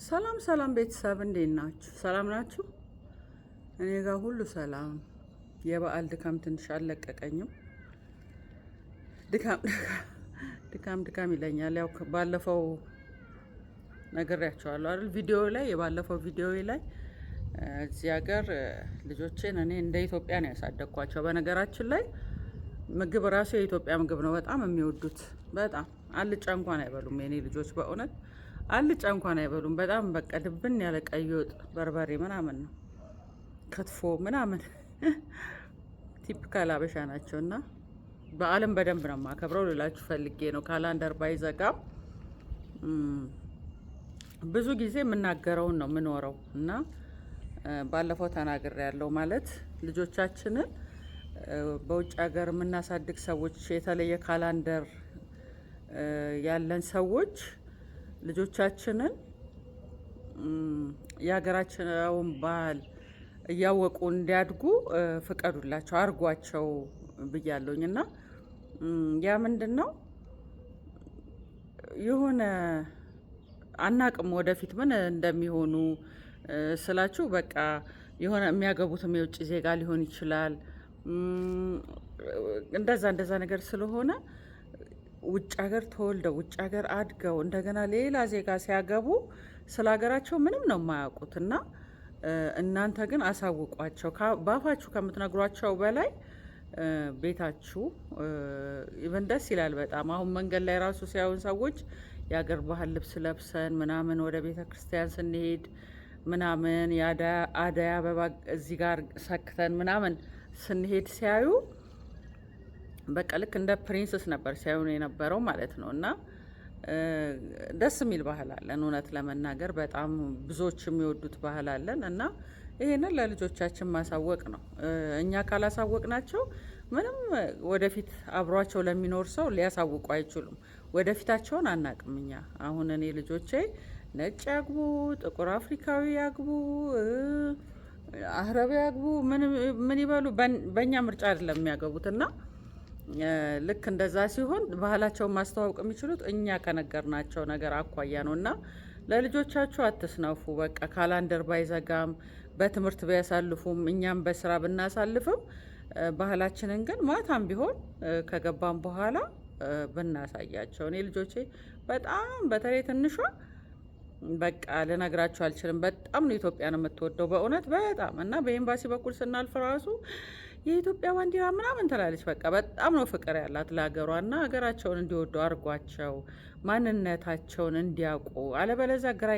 ሰላም ሰላም ቤተሰብ እንዴት ናችሁ? ሰላም ናችሁ? እኔ ጋር ሁሉ ሰላም። የበዓል ድካም ትንሽ አልለቀቀኝም። ድካም ድካም ይለኛል። ያው ባለፈው ነግሬያቸዋለሁ አይደል? የባለፈው ቪዲዮ ላይ እዚህ ሀገር ልጆቼን እኔ እንደ ኢትዮጵያ ነው ያሳደግኳቸው። በነገራችን ላይ ምግብ ራሱ የኢትዮጵያ ምግብ ነው በጣም የሚወዱት። በጣም አልጫ እንኳን አይበሉም የኔ ልጆች በእውነት አልጫ እንኳን አይበሉም። በጣም በቃ ድብን ያለ ቀይ ወጥ በርበሬ ምናምን ነው ከትፎ ምናምን ቲፒካል አበሻ ናቸው። እና በዓለም በደንብ ነው የማከብረው ልላችሁ ፈልጌ ነው። ካላንደር ባይዘጋም ብዙ ጊዜ የምናገረውን ነው የምኖረው። እና ባለፈው ተናግሬ ያለው ማለት ልጆቻችንን በውጭ ሀገር የምናሳድግ ሰዎች የተለየ ካላንደር ያለን ሰዎች ልጆቻችንን የሀገራቸውን ባህል እያወቁ እንዲያድጉ ፍቀዱላቸው፣ አርጓቸው ብያለሁኝ። እና ያ ምንድን ነው የሆነ አናቅም ወደፊት ምን እንደሚሆኑ ስላችሁ በቃ የሆነ የሚያገቡትም የውጭ ዜጋ ሊሆን ይችላል። እንደዛ ነገር ስለሆነ ውጭ ሀገር ተወልደው ውጭ ሀገር አድገው እንደገና ሌላ ዜጋ ሲያገቡ ስለ ሀገራቸው ምንም ነው የማያውቁት። እና እናንተ ግን አሳውቋቸው። በአፋችሁ ከምትነግሯቸው በላይ ቤታችሁ ኢቨን ደስ ይላል በጣም። አሁን መንገድ ላይ ራሱ ሲያዩን ሰዎች የሀገር ባህል ልብስ ለብሰን ምናምን ወደ ቤተ ክርስቲያን ስንሄድ ምናምን የአደይ አበባ እዚህ ጋር ሰክተን ምናምን ስንሄድ ሲያዩ በቃ ልክ እንደ ፕሪንስስ ነበር ሲያዩን የነበረው ማለት ነው። እና ደስ የሚል ባህል አለን እውነት ለመናገር በጣም ብዙዎች የሚወዱት ባህል አለን። እና ይሄንን ለልጆቻችን ማሳወቅ ነው። እኛ ካላሳወቅናቸው ምንም ወደፊት አብሯቸው ለሚኖር ሰው ሊያሳውቁ አይችሉም። ወደፊታቸውን አናቅም እኛ። አሁን እኔ ልጆቼ ነጭ ያግቡ፣ ጥቁር አፍሪካዊ ያግቡ፣ አረብ ያግቡ ምን ይበሉ በእኛ ምርጫ አይደለም የሚያገቡት። እና ልክ እንደዛ ሲሆን ባህላቸውን ማስተዋወቅ የሚችሉት እኛ ከነገርናቸው ነገር አኳያ ነው። እና ለልጆቻችሁ አትስነፉ። በቃ ካላንደር ባይዘጋም በትምህርት ቢያሳልፉም እኛም በስራ ብናሳልፍም ባህላችንን ግን ማታም ቢሆን ከገባም በኋላ ብናሳያቸው። እኔ ልጆቼ በጣም በተለይ ትንሿ በቃ ልነግራችሁ አልችልም። በጣም ነው ኢትዮጵያን የምትወደው በእውነት በጣም። እና በኤምባሲ በኩል ስናልፍ ራሱ የኢትዮጵያ ባንዲራ ምናምን ትላለች። በቃ በጣም ነው ፍቅር ያላት ለሀገሯ። እና ሀገራቸውን እንዲወዱ አድርጓቸው፣ ማንነታቸውን እንዲያውቁ። አለበለዚያ ግራ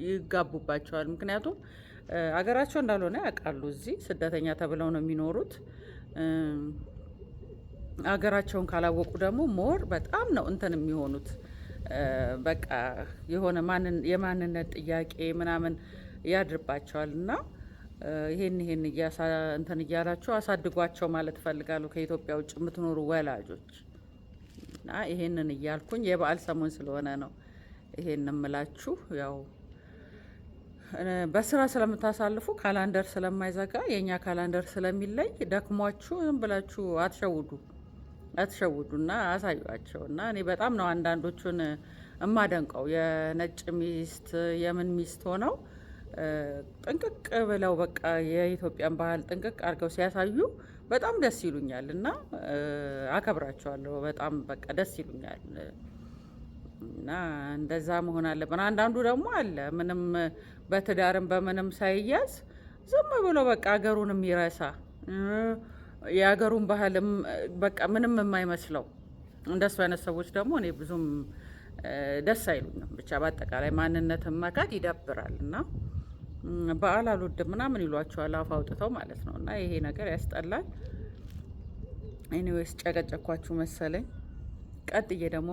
ይጋቡባቸዋል። ምክንያቱም ሀገራቸው እንዳልሆነ ያውቃሉ። እዚህ ስደተኛ ተብለው ነው የሚኖሩት። ሀገራቸውን ካላወቁ ደግሞ ሞር በጣም ነው እንትን የሚሆኑት። በቃ የሆነ የማንነት ጥያቄ ምናምን ያድርባቸዋል። እና ይሄን እንትን እያላችሁ አሳድጓቸው ማለት እፈልጋለሁ ከኢትዮጵያ ውጭ የምትኖሩ ወላጆች። እና ይሄንን እያልኩኝ የበዓል ሰሞን ስለሆነ ነው ይሄን እምላችሁ። ያው በስራ ስለምታሳልፉ ካላንደር ስለማይዘጋ የእኛ ካላንደር ስለሚለይ ደክሟችሁ ዝም ብላችሁ አትሸውዱ እና አሳዩቸው። እና እኔ በጣም ነው አንዳንዶቹን እማደንቀው የነጭ ሚስት የምን ሚስት ሆነው ጥንቅቅ ብለው በቃ የኢትዮጵያን ባህል ጥንቅቅ አድርገው ሲያሳዩ በጣም ደስ ይሉኛል። እና አከብራቸዋለሁ በጣም በቃ ደስ ይሉኛል። እና እንደዛ መሆን አለብን። አንዳንዱ ደግሞ አለ ምንም በትዳርም በምንም ሳይያዝ ዝም ብሎ በቃ ሀገሩን የሚረሳ የሀገሩን ባህልም በቃ ምንም የማይመስለው እንደሱ አይነት ሰዎች ደግሞ እኔ ብዙም ደስ አይሉኝም። ብቻ በአጠቃላይ ማንነትን መካድ ይደብራል። እና በዓል አልወድም ምናምን ይሏቸዋል አፍ አውጥተው ማለት ነው። እና ይሄ ነገር ያስጠላል። ኤኒዌይስ ጨቀጨኳችሁ መሰለኝ። ቀጥዬ ደግሞ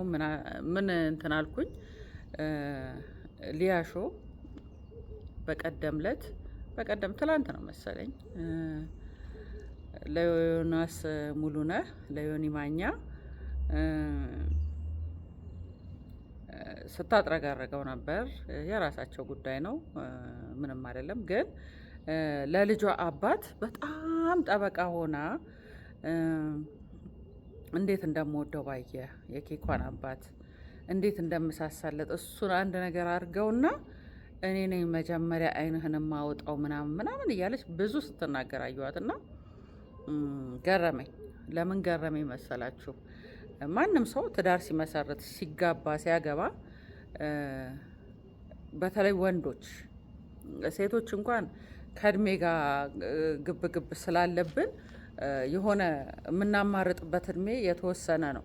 ምን እንትን አልኩኝ። ሊያሾ በቀደም ትላንት ነው መሰለኝ ለዮናስ ሙሉነህ ለዮኒ ማኛ ስታጥረጋረገው ነበር። የራሳቸው ጉዳይ ነው፣ ምንም አይደለም። ግን ለልጇ አባት በጣም ጠበቃ ሆና እንዴት እንደምወደው ባየ የኬኳን አባት እንዴት እንደምሳሳለት እሱን አንድ ነገር አድርገውና እኔ ነኝ መጀመሪያ አይንህን ማወጣው ምናምን ምናምን እያለች ብዙ ስትናገር አየኋትና ገረመኝ። ለምን ገረመኝ መሰላችሁ? ማንም ሰው ትዳር ሲመሰርት ሲጋባ ሲያገባ በተለይ ወንዶች ሴቶች እንኳን ከእድሜ ጋር ግብ ግብ ስላለብን የሆነ የምናማርጥበት እድሜ የተወሰነ ነው።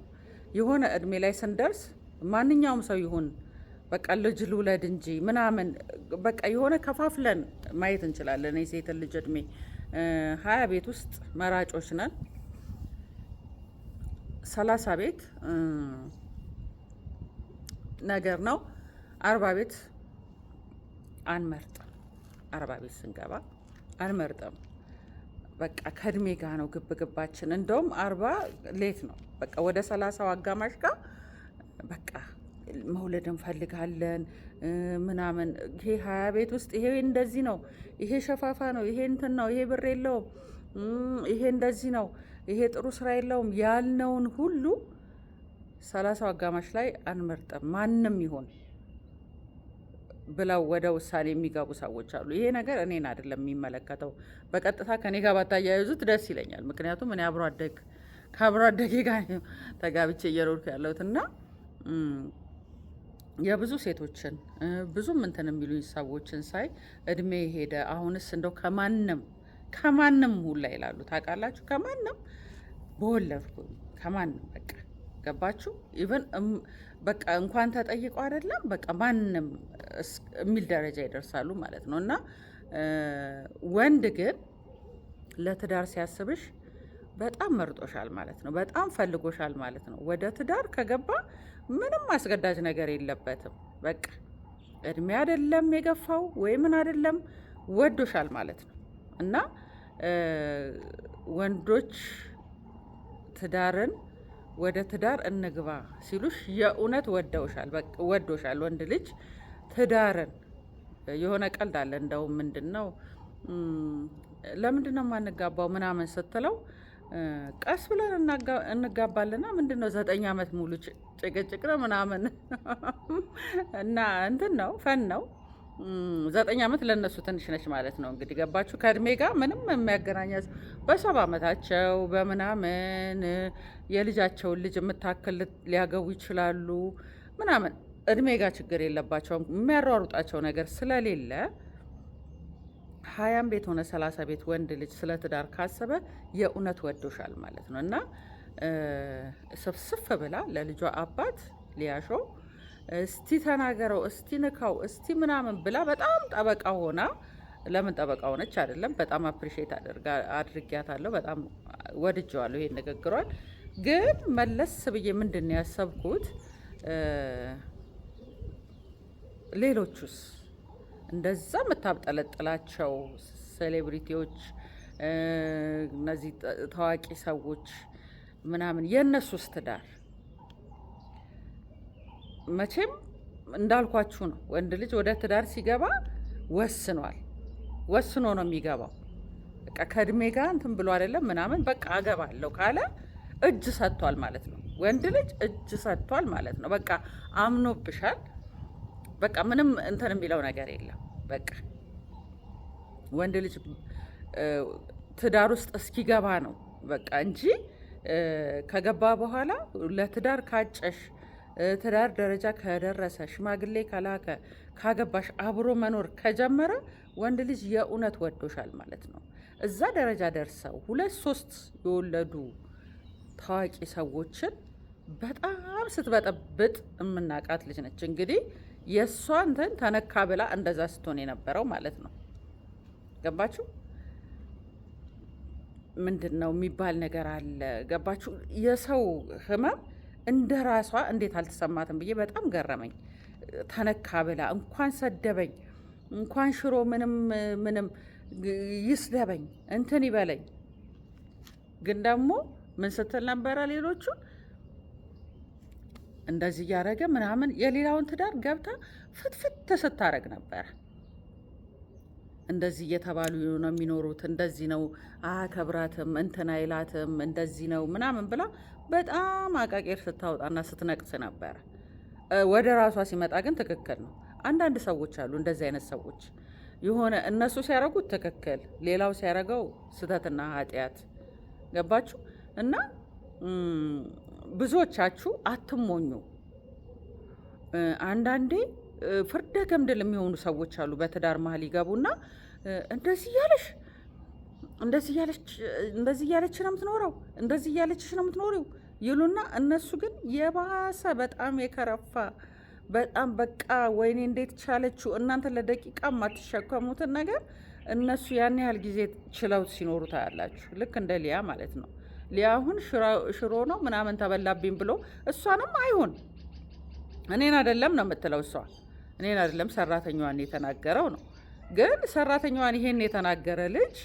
የሆነ እድሜ ላይ ስንደርስ ማንኛውም ሰው ይሁን በቃ ልጅ ልውለድ እንጂ ምናምን በቃ የሆነ ከፋፍለን ማየት እንችላለን። የሴትን ልጅ እድሜ 20 ቤት ውስጥ መራጮች ነን። 30 ቤት ነገር ነው። 40 ቤት አንመርጥም። 40 ቤት ስንገባ አንመርጥም። በቃ ከእድሜ ጋር ነው ግብ ግባችን። እንደውም 40 ሌት ነው። በቃ ወደ 30 አጋማሽ ጋር በቃ መውለድ እንፈልጋለን ምናምን። ይሄ 20 ቤት ውስጥ ይሄ እንደዚህ ነው፣ ይሄ ሸፋፋ ነው፣ ይሄ እንትን ነው፣ ይሄ ብር የለውም፣ ይሄ እንደዚህ ነው፣ ይሄ ጥሩ ስራ የለውም ያልነውን ሁሉ 30 አጋማሽ ላይ አንመርጥም። ማንም ይሆን ብለው ወደ ውሳኔ የሚገቡ ሰዎች አሉ። ይሄ ነገር እኔን አይደለም የሚመለከተው። በቀጥታ ከኔ ጋር ባታያይዙት ደስ ይለኛል። ምክንያቱም እኔ ከአብሮ አደጌ ጋር ተጋብቼ እየኖርኩ ያለሁት እና የብዙ ሴቶችን ብዙም እንትን የሚሉኝ ሰዎችን ሳይ እድሜ ሄደ አሁንስ እንደው ከማንም ሁላ ይላሉ። ታውቃላችሁ፣ ከማንም በወለድኩኝ ከማንም በቃ ገባችሁ? ኢቨን በቃ እንኳን ተጠይቀው አይደለም በቃ ማንም የሚል ደረጃ ይደርሳሉ ማለት ነው። እና ወንድ ግን ለትዳር ሲያስብሽ በጣም መርጦሻል ማለት ነው። በጣም ፈልጎሻል ማለት ነው። ወደ ትዳር ከገባ ምንም አስገዳጅ ነገር የለበትም። በቃ እድሜ አይደለም የገፋው ወይ ምን አይደለም፣ ወዶሻል ማለት ነው። እና ወንዶች ትዳርን ወደ ትዳር እንግባ ሲሉሽ የእውነት ወዶሻል። ወንድ ልጅ ትዳርን የሆነ ቀልድ አለ እንደውም ምንድነው ለምንድነው የማንጋባው ምናምን ስትለው ቀስ ብለን እንጋባልና ምንድነው 9 ዓመት ሙሉ ጭቅጭቅ ነው ምናምን እና እንትን ነው ፈን ነው። 9 ዓመት ለነሱ ትንሽ ነች ማለት ነው። እንግዲህ ገባችሁ? ከእድሜ ጋር ምንም የሚያገናኛት በ70 ዓመታቸው በምናምን የልጃቸውን ልጅ የምታክል ሊያገቡ ይችላሉ ምናምን። እድሜ ጋር ችግር የለባቸውም። የሚያሯሩጣቸው ነገር ስለሌለ 20 ቤት ሆነ 30 ቤት ወንድ ልጅ ስለ ትዳር ካሰበ የእውነት ወዶሻል ማለት ነው። እና ስፍስፍ ብላ ለልጇ አባት ሊያሾ እስቲ ተናገረው፣ እስቲ ንካው፣ እስቲ ምናምን ብላ በጣም ጠበቃ ሆና ለምን ጠበቃ ሆነች አይደለም፣ በጣም አፕሪሼት አድርጊያታለሁ። በጣም ወድጀዋለሁ ይሄን ንግግሯን። ግን መለስ ብዬ ምንድን ነው ያሰብኩት፣ ሌሎቹስ እንደዛ የምታብጠለጥላቸው ሴሌብሪቲዎች፣ እነዚህ ታዋቂ ሰዎች ምናምን የእነሱስ ትዳር መቼም እንዳልኳችሁ ነው። ወንድ ልጅ ወደ ትዳር ሲገባ ወስኖ ነው የሚገባው። በቃ ከእድሜ ጋር እንትን ብሎ አይደለም ምናምን በቃ አገባለሁ ካለ እጅ ሰጥቷል ማለት ነው። ወንድ ልጅ እጅ ሰጥቷል ማለት ነው። በቃ አምኖብሻል። በቃ ምንም እንትን የሚለው ነገር የለም። በቃ ወንድ ልጅ ትዳር ውስጥ እስኪገባ ነው በቃ እንጂ ከገባ በኋላ ለትዳር ካጨሽ፣ ትዳር ደረጃ ከደረሰ፣ ሽማግሌ ከላከ፣ ካገባሽ፣ አብሮ መኖር ከጀመረ ወንድ ልጅ የእውነት ወዶሻል ማለት ነው። እዛ ደረጃ ደርሰው 2-3 የወለዱ ታዋቂ ሰዎችን በጣም ስትበጠብጥ የምናውቃት ልጅ ነች። እንግዲህ የእሷ እንትን ተነካ ብላ እንደዛ ስትሆን የነበረው ማለት ነው። ገባችሁ? ምንድን ነው የሚባል ነገር አለ። ገባችሁ? የሰው ህመም እንደ ራሷ እንዴት አልተሰማትም ብዬ በጣም ገረመኝ። ተነካ ብላ እንኳን ሰደበኝ እንኳን ሽሮ ምንም ይስደበኝ እንትን ይበለኝ። ግን ደግሞ ምን ስትል ነበረ? ሌሎቹ እንደዚህ እያደረገ ምናምን የሌላውን ትዳር ገብታ ፍትፍት ስታረግ ነበረ። እንደዚህ እየተባሉ ነው የሚኖሩት፣ እንደዚህ ነው አከብራትም፣ እንትን አይላትም፣ እንደዚህ ነው ምናምን ብላ በጣም አቃቄር ስታወጣና ስትነቅስ ነበረ። ወደ ራሷ ሲመጣ ግን ትክክል ነው። አንዳንድ ሰዎች አሉ እንደዚህ አይነት ሰዎች የሆነ እነሱ ሲያረጉት ትክክል፣ ሌላው ሲያረገው ስህተትና ኃጢአት። ገባችሁ? እና ብዙዎቻችሁ አትሞኙ። አንዳንዴ ፍርደ ገምድል የሚሆኑ ሰዎች አሉ። በትዳር መሀል ይገቡና እንደዚህ እያለች ነው የምትኖረው፣ እንደዚህ እያለችሽ ነው የምትኖሪው ይሉና እነሱ ግን የባሰ በጣም የከረፋ በጣም በቃ ወይኔ እንዴት ቻለችው። እናንተ ለደቂቃ የማትሸከሙትን ነገር እነሱ ያን ያህል ጊዜ ችለው ሲኖሩ ታያላችሁ። ልክ እንደ ሊያ ማለት ነው። ሊያ አሁን ሽሮ ነው ምናምን ተበላብኝ ብሎ እሷንም አይሁን እኔን አይደለም ነው የምትለው። እሷ እኔን አይደለም ሰራተኛዋን የተናገረው ነው። ግን ሰራተኛዋን ይሄን የተናገረ ልጅ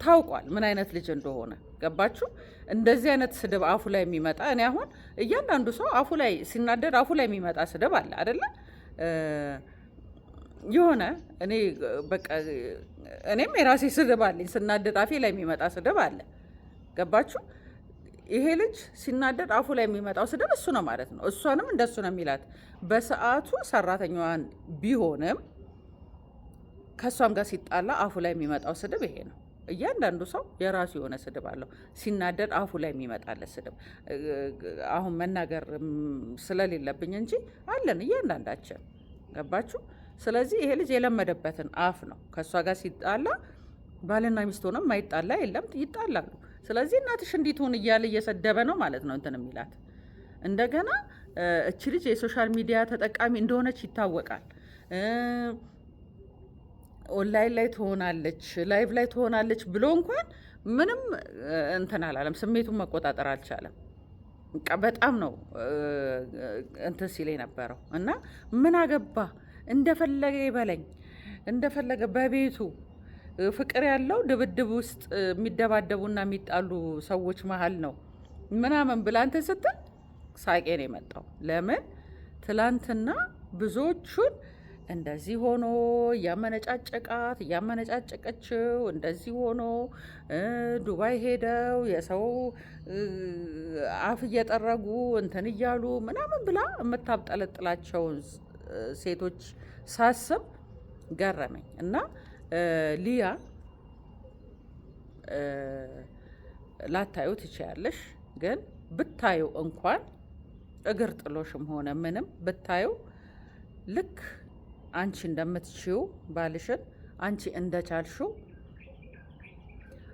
ታውቋል ምን አይነት ልጅ እንደሆነ። ገባችሁ? እንደዚህ አይነት ስድብ አፉ ላይ የሚመጣ እኔ አሁን እያንዳንዱ ሰው አፉ ላይ ሲናደድ አፉ ላይ የሚመጣ ስድብ አለ አይደለ? የሆነ እኔ በቃ እኔም የራሴ ስድብ አለኝ። ስናደድ አፌ ላይ የሚመጣ ስድብ አለ። ገባችሁ? ይሄ ልጅ ሲናደድ አፉ ላይ የሚመጣው ስድብ እሱ ነው ማለት ነው። እሷንም እንደሱ ነው የሚላት። በሰዓቱ ሰራተኛዋን ቢሆንም ከእሷም ጋር ሲጣላ አፉ ላይ የሚመጣው ስድብ ይሄ ነው። እያንዳንዱ ሰው የራሱ የሆነ ስድብ አለው። ሲናደድ አፉ ላይ የሚመጣለት ስድብ አሁን መናገር ስለሌለብኝ እንጂ አለን እያንዳንዳችን። ገባችሁ? ስለዚህ ይሄ ልጅ የለመደበትን አፍ ነው። ከእሷ ጋር ሲጣላ ባልና ሚስት ሆነም ማይጣላ የለም፣ ይጣላሉ። ስለዚህ እናትሽ እንዲትሆን እያለ እየሰደበ ነው ማለት ነው እንትን የሚላት። እንደገና እቺ ልጅ የሶሻል ሚዲያ ተጠቃሚ እንደሆነች ይታወቃል። ኦንላይን ላይ ትሆናለች፣ ላይቭ ላይ ትሆናለች ብሎ እንኳን ምንም እንትን አላለም። ስሜቱን መቆጣጠር አልቻለም። በጣም ነው እንትን ሲል የነበረው እና ምን አገባ እንደፈለገ ይበለኝ እንደፈለገ በቤቱ ፍቅር ያለው ድብድብ ውስጥ የሚደባደቡና የሚጣሉ ሰዎች መሀል ነው ምናምን ብላ እንትን ስትል ሳቄ ነው የመጣው። ለምን ትላንትና ብዙዎቹን እንደዚህ ሆኖ እያመነጫጨቀችው እንደዚህ ሆኖ ዱባይ ሄደው የሰው አፍ እየጠረጉ እንትን እያሉ ምናምን ብላ የምታብጠለጥላቸውን ሴቶች ሳስብ ገረመኝ እና ሊያ ላታዩ ትችያለሽ፣ ግን ብታዩ እንኳን እግር ጥሎሽም ሆነ ምንም ብታዩ ልክ አንቺ እንደምትችው ባልሽን አንቺ እንደቻልሽው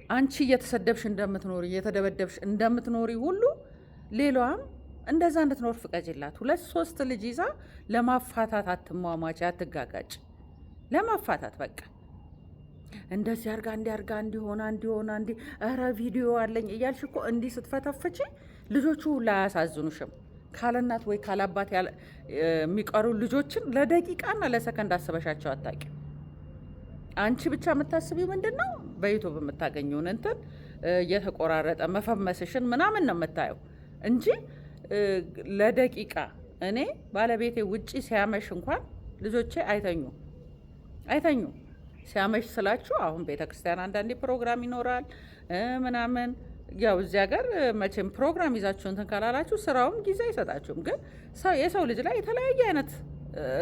አንቺ እየተሰደብሽ እንደምትኖሪ እየተደበደብሽ እንደምትኖሪ ሁሉ ሌላዋም እንደዛ እንድትኖር ፍቀጅላት። 2-3 ልጅ ይዛ ለማፋታት አትሟሟች፣ አትጋጋጭ። ለማፋታት በቃ እንደዚህ አርጋ እንዲሆና ኧረ ቪዲዮ አለኝ እያልሽ እኮ እንዲህ ስትፈተፍቺ ልጆቹ ሁላ አያሳዝኑሽም? ካለናት ወይ ካላባት የሚቀሩ ልጆችን ለደቂቃና ለሰከንድ አስበሻቸው አታውቂም። አንቺ ብቻ የምታስቢው ምንድን ነው? በዩቱብ የምታገኘውን እንትን እየተቆራረጠ መፈመስሽን ምናምን ነው የምታየው እንጂ ለደቂቃ እኔ ባለቤቴ ውጪ ሲያመሽ እንኳን ልጆቼ አይተኙ ሲያመሽ ስላችሁ አሁን ቤተክርስቲያን አንዳንዴ ፕሮግራም ይኖራል ምናምን ያው እዚህ ሀገር መቼም ፕሮግራም ይዛችሁ እንትን ካላላችሁ ስራውም ጊዜ አይሰጣችሁም። ግን የሰው ልጅ ላይ የተለያየ አይነት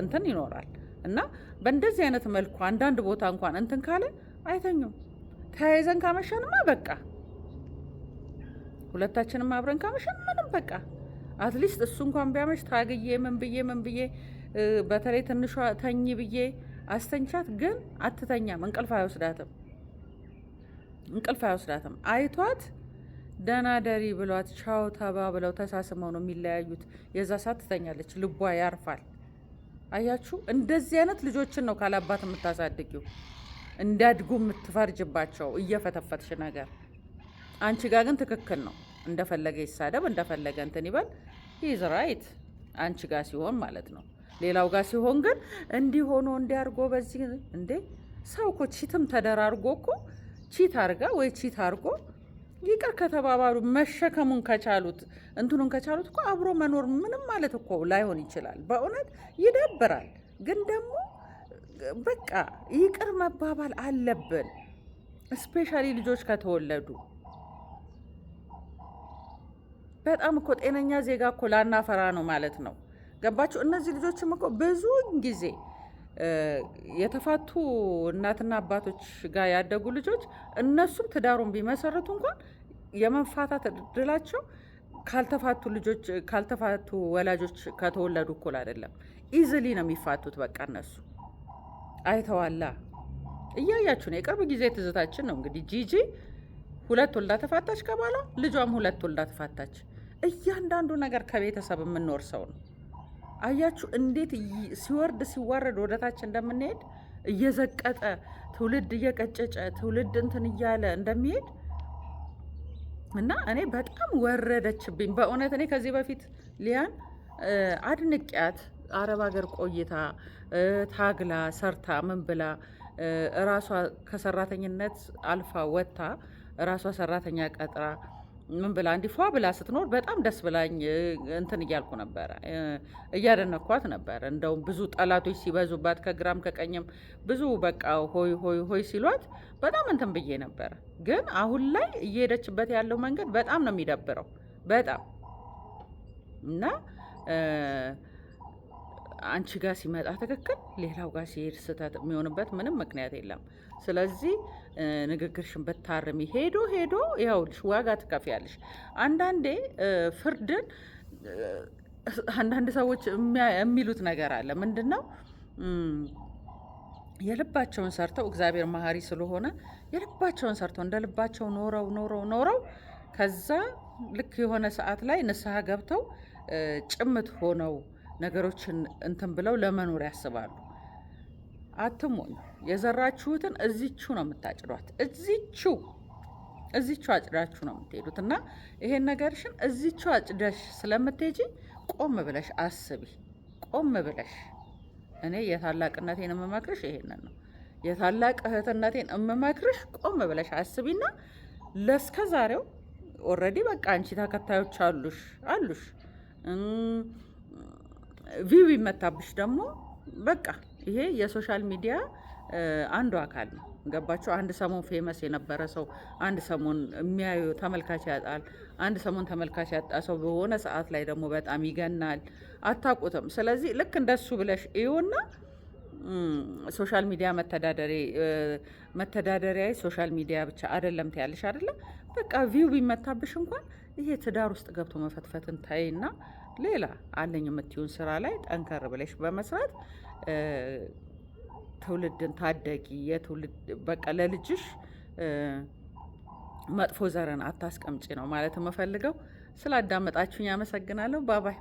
እንትን ይኖራል እና በእንደዚህ አይነት መልኩ አንዳንድ ቦታ እንኳን እንትን ካለ አይተኙም። ተያይዘን ካመሸንማ በቃ ሁለታችንም አብረን ካመሸን ምንም በቃ አትሊስት እሱ እንኳን ቢያመሽ ታግዬ ምን ብዬ በተለይ ትንሿ ተኝ ብዬ አስተኝቻት፣ ግን አትተኛም። እንቅልፍ አይወስዳትም። አይቷት ደህና ደሪ ብሏት ቻው ተባብለው ተሳስመው ነው የሚለያዩት። የዛ ሰዓት ትተኛለች፣ ልቧ ያርፋል። አያችሁ፣ እንደዚህ አይነት ልጆችን ነው ካላባት የምታሳድጊው፣ እንዲያድጉ የምትፈርጅባቸው እየፈተፈትሽ ነገር። አንቺ ጋር ግን ትክክል ነው። እንደፈለገ ይሳደብ፣ እንደፈለገ እንትን ይበል፣ ሂዝ ራይት። አንቺ ጋር ሲሆን ማለት ነው። ሌላው ጋር ሲሆን ግን እንዲህ ሆኖ እንዲያርጎ በዚህ እንዴ ሰው እኮ ቺትም ተደራርጎ እኮ ቺት አርጋ ወይ ቺት አርጎ ይቅር ከተባባሉ መሸከሙን ከቻሉት እንትኑን ከቻሉት እኮ አብሮ መኖር ምንም ማለት እኮ ላይሆን ይችላል። በእውነት ይደብራል። ግን ደግሞ በቃ ይቅር መባባል አለብን። ስፔሻሊ ልጆች ከተወለዱ በጣም እኮ ጤነኛ ዜጋ እኮ ላናፈራ ነው ማለት ነው። ገባችሁ? እነዚህ ልጆችም እኮ ብዙውን ጊዜ የተፋቱ እናትና አባቶች ጋር ያደጉ ልጆች እነሱም ትዳሩን ቢመሰርቱ እንኳን የመፋታት እድላቸው ካልተፋቱ ወላጆች ከተወለዱ እኩል አይደለም። ኢዝሊ ነው የሚፋቱት። በቃ እነሱ አይተዋላ። እያያችሁ ነው። የቅርብ ጊዜ ትዝታችን ነው እንግዲህ ጂጂ 2 ወልዳ ተፋታች ከባሏ፣ ልጇም 2 ወልዳ ተፋታች። እያንዳንዱ ነገር ከቤተሰብ የምንወርሰው ነው። አያችሁ እንዴት ሲወርድ ሲዋረድ ወደታች እንደምንሄድ፣ እየዘቀጠ ትውልድ እየቀጨጨ ትውልድ እንትን እያለ እንደሚሄድ እና እኔ በጣም ወረደችብኝ በእውነት። እኔ ከዚህ በፊት ሊያን አድንቅያት አረብ ሀገር ቆይታ ታግላ ሰርታ ምን ብላ እራሷ ከሰራተኝነት አልፋ ወጥታ እራሷ ሰራተኛ ቀጥራ ምን ብላ እንዲፏ ብላ ስትኖር በጣም ደስ ብላኝ እንትን እያልኩ ነበረ፣ እያደነኳት ነበረ። እንደውም ብዙ ጠላቶች ሲበዙባት ከግራም ከቀኝም ብዙ በቃ ሆይ ሆይ ሆይ ሲሏት በጣም እንትን ብዬ ነበረ። ግን አሁን ላይ እየሄደችበት ያለው መንገድ በጣም ነው የሚደብረው፣ በጣም እና አንቺ ጋር ሲመጣ ትክክል፣ ሌላው ጋር ሲሄድ ስህተት የሚሆንበት ምንም ምክንያት የለም። ስለዚህ ንግግርሽን ብታርሚ ሄዶ ይኸውልሽ ዋጋ ትከፍያለሽ። አንዳንዴ ፍርድን አንዳንድ ሰዎች የሚሉት ነገር አለ። ምንድን ነው? የልባቸውን ሰርተው እግዚአብሔር መሀሪ ስለሆነ የልባቸውን ሰርተው እንደ ልባቸው ኖረው ከዛ ልክ የሆነ ሰዓት ላይ ንስሐ ገብተው ጭምት ሆነው ነገሮችን እንትን ብለው ለመኖር ያስባሉ። አትሞኝ። የዘራችሁትን እዚቹ ነው የምታጭዷት። እዚቹ አጭዳችሁ ነው የምትሄዱት። እና ይሄን ነገርሽን እዚቹ አጭደሽ ስለምትሄጂ ቆም ብለሽ አስቢ። ቆም ብለሽ እኔ የታላቅነቴን የምመክርሽ ይሄንን ነው። የታላቅ እህትነቴን የምመክርሽ ቆም ብለሽ አስቢና ለእስከ ዛሬው ኦልሬዲ በቃ አንቺ ተከታዮች አሉሽ ቪው ይመታብሽ ደግሞ በቃ ይሄ የሶሻል ሚዲያ አንዱ አካል ነው። ገባችሁ? አንድ ሰሞን ፌመስ የነበረ ሰው አንድ ሰሞን የሚያዩ ተመልካች ያጣል። አንድ ሰሞን ተመልካች ያጣ ሰው በሆነ ሰዓት ላይ ደግሞ በጣም ይገናል። አታውቁትም። ስለዚህ ልክ እንደሱ ብለሽ እዩና ሶሻል ሚዲያ መተዳደሪያ ሶሻል ሚዲያ ብቻ አይደለም ትያለሽ አይደለ? በቃ ቪው ቢመታብሽ እንኳን ይሄ ትዳር ውስጥ ገብቶ መፈትፈትን ታይና ሌላ አለኝ የምትዩን ስራ ላይ ጠንከር ብለሽ በመስራት ትውልድን ታደጊ። የትውልድ በቃ ለልጅሽ መጥፎ ዘርን አታስቀምጪ ነው ማለት የምፈልገው። ስላዳመጣችሁኝ አመሰግናለሁ። ባባይ